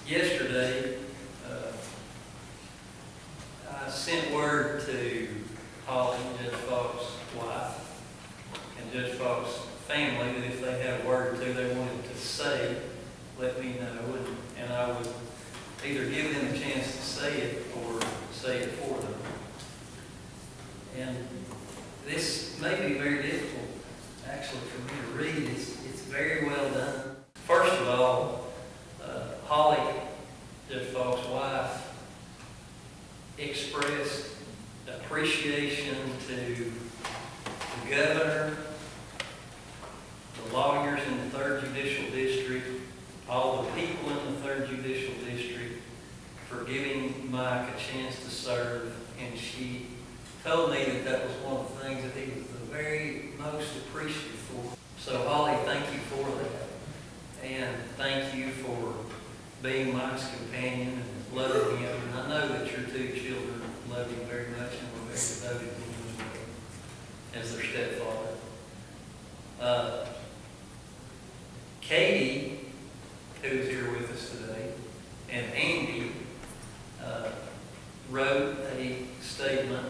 Yesterday, I sent word to Holly, Judge Faulk's wife, and Judge Faulk's family that if they had a word or two they wanted to say, let me know, and I would either give them a chance to say it or say it for them. And this may be very difficult, actually, for me to read. It's very well done. First of all, Holly, Judge Faulk's wife, expressed appreciation to the governor, the lawyers in the 3rd Judicial District, all the people in the 3rd Judicial District for giving Mike a chance to serve. And she told me that that was one of the things that he was the very most appreciative for. So Holly, thank you for that. And thank you for being Mike's companion and loving him. And I know that your 2 children love him very much and were very devoted to him as their stepfather. Katie, who's here with us today, and Andy wrote a statement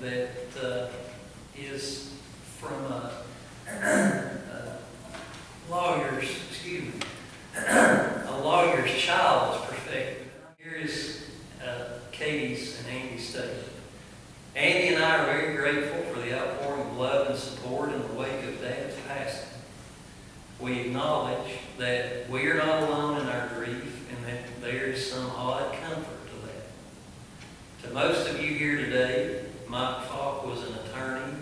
that is from a lawyer's child's perspective. Here is Katie's and Andy's statement. Andy and I are very grateful for the outpouring of love and support in the wake of Dad's passing. We acknowledge that we are not alone in our grief and that there is some odd comfort to that. To most of you here today, Mike Faulk was an attorney,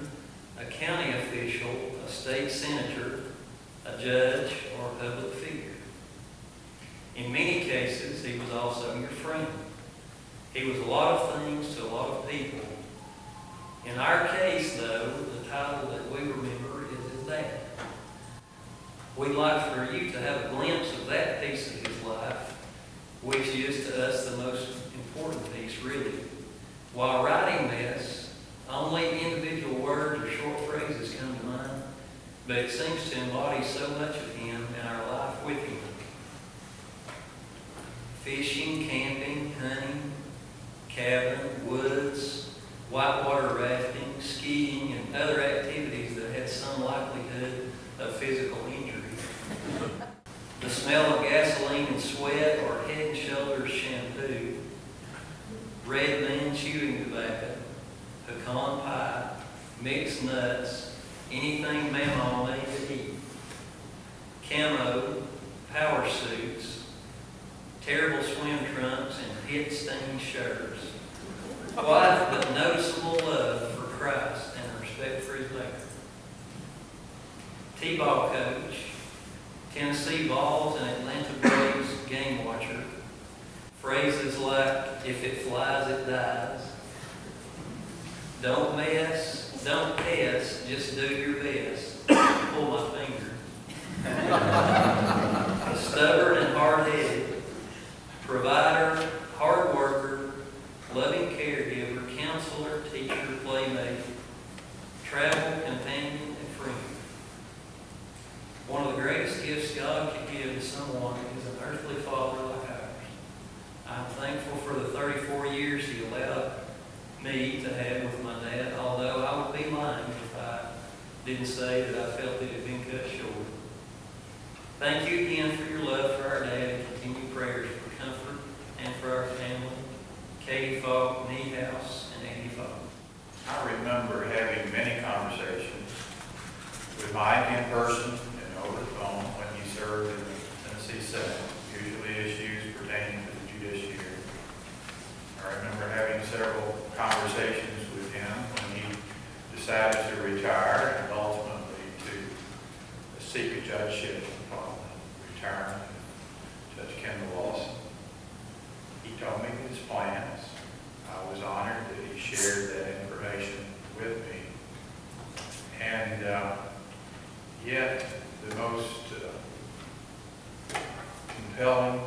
a county official, a state senator, a judge, or a public figure. In many cases, he was also your friend. He was a lot of things to a lot of people. In our case, though, the title that we remember is his dad. We'd like for you to have a glimpse of that piece of his life, which is to us the most important piece, really. While writing this, only individual words or short phrases come to mind, but it seems to embody so much of him and our life with him. Fishing, camping, hunting, cabin, woods, whitewater rafting, skiing, and other activities that had some likelihood of physical injury. The smell of gasoline and sweat or Head & Shoulders shampoo, red man chewing tobacco, pecan pie, mixed nuts, anything Mama made to eat, camo, power suits, terrible swim trunks, and pit-stained shirts. Quiet but noticeable love for Christ and respect for his maker. T-ball coach, Tennessee Balls and Atlanta Braves game watcher. Phrases like, if it flies, it dies. Don't mess, don't piss, just do your best. Pull my finger. Stubborn and hard-headed. Provider, hard worker, loving caregiver, counselor, teacher, playmate, travel companion, and friend. One of the greatest gifts God can give to someone is an earthly father like ours. I'm thankful for the 34 years he allowed me to have with my dad, although I would be lying if I didn't say that I felt it had been cut short. Thank you again for your love for our dad and continued prayers for comfort and for our family. Katie Faulk, Niehaus, and Andy Faulk. I remember having many conversations with Mike in person and over the phone when he served in the Tennessee Senate, usually issues pertaining to the judiciary. I remember having several conversations with him when he decided to retire and ultimately to seek a judgeship upon retirement of Judge Kendall Lawson. He told me his plans. I was honored that he shared that information with me. And yet, the most compelling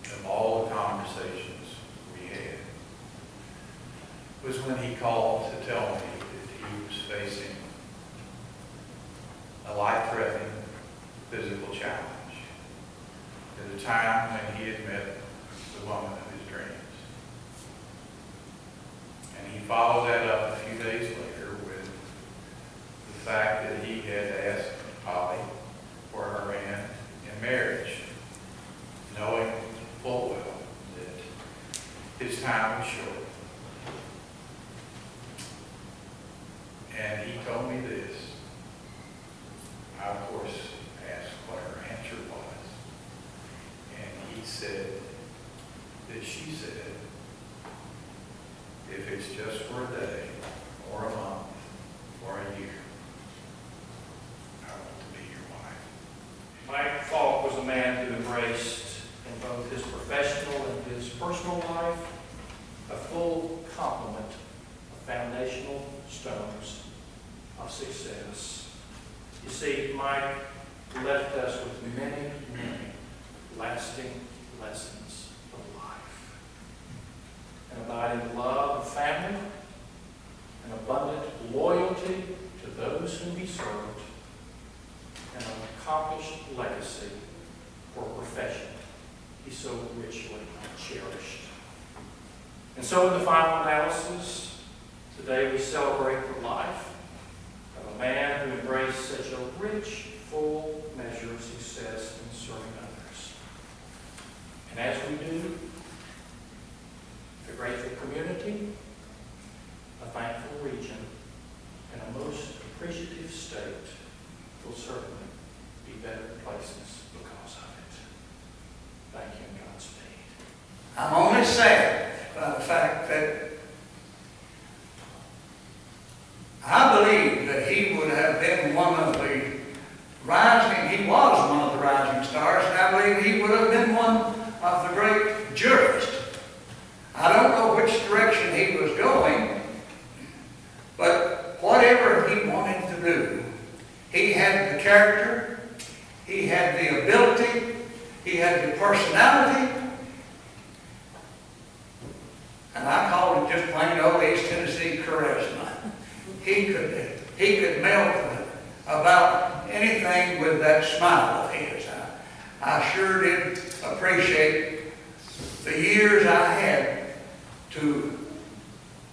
of all the conversations we had was when he called to tell me that he was facing a life-threatening physical challenge. to the time when he had met the woman of his dreams. And he followed that up a few days later with the fact that he had asked Polly for her hand in marriage, knowing full well that his time was short. And he told me this. I, of course, asked what her answer was. And he said that she said, if it's just for a day, or a month, or a year, I want to be your wife. Mike Faulk was a man who embraced in both his professional and his personal life a full complement of foundational stones of success. You see, Mike left us with many, many lasting lessons of life. An abiding love of family, an abundant loyalty to those whom he served, and an accomplished legacy or profession he so richly cherished. And so in the final analysis, today we celebrate the life of a man who embraced such a rich, full measure of success in serving others. And as we do, the grateful community, a thankful region, and a most appreciative state will certainly be better places because of it. Thank you and Godspeed. I'm only sad by the fact that I believe that he would have been one of the rising, he was one of the rising stars, and I believe he would have been one of the great jurists. I don't know which direction he was going, but whatever he wanted to do, he had the character, he had the ability, he had the personality, and I call it just plain old East Tennessee charisma. He could melt about anything with that smile of his. I sure did appreciate the years I had to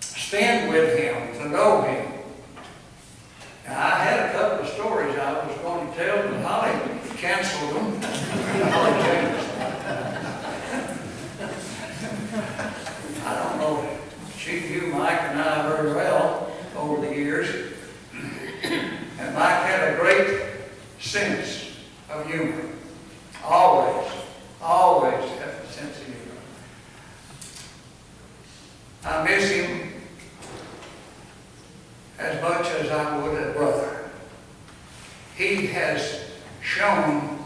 spend with him, to know him. Now, I had a couple of stories I was going to tell, but Holly canceled them. Holly James. I don't know. She knew Mike and I very well over the years. And Mike had a great sense of humor. Always had a sense of humor. I miss him as much as I would a brother. He has shown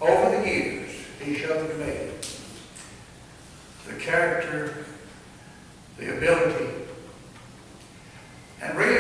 over the years, he showed me the character, the ability, and really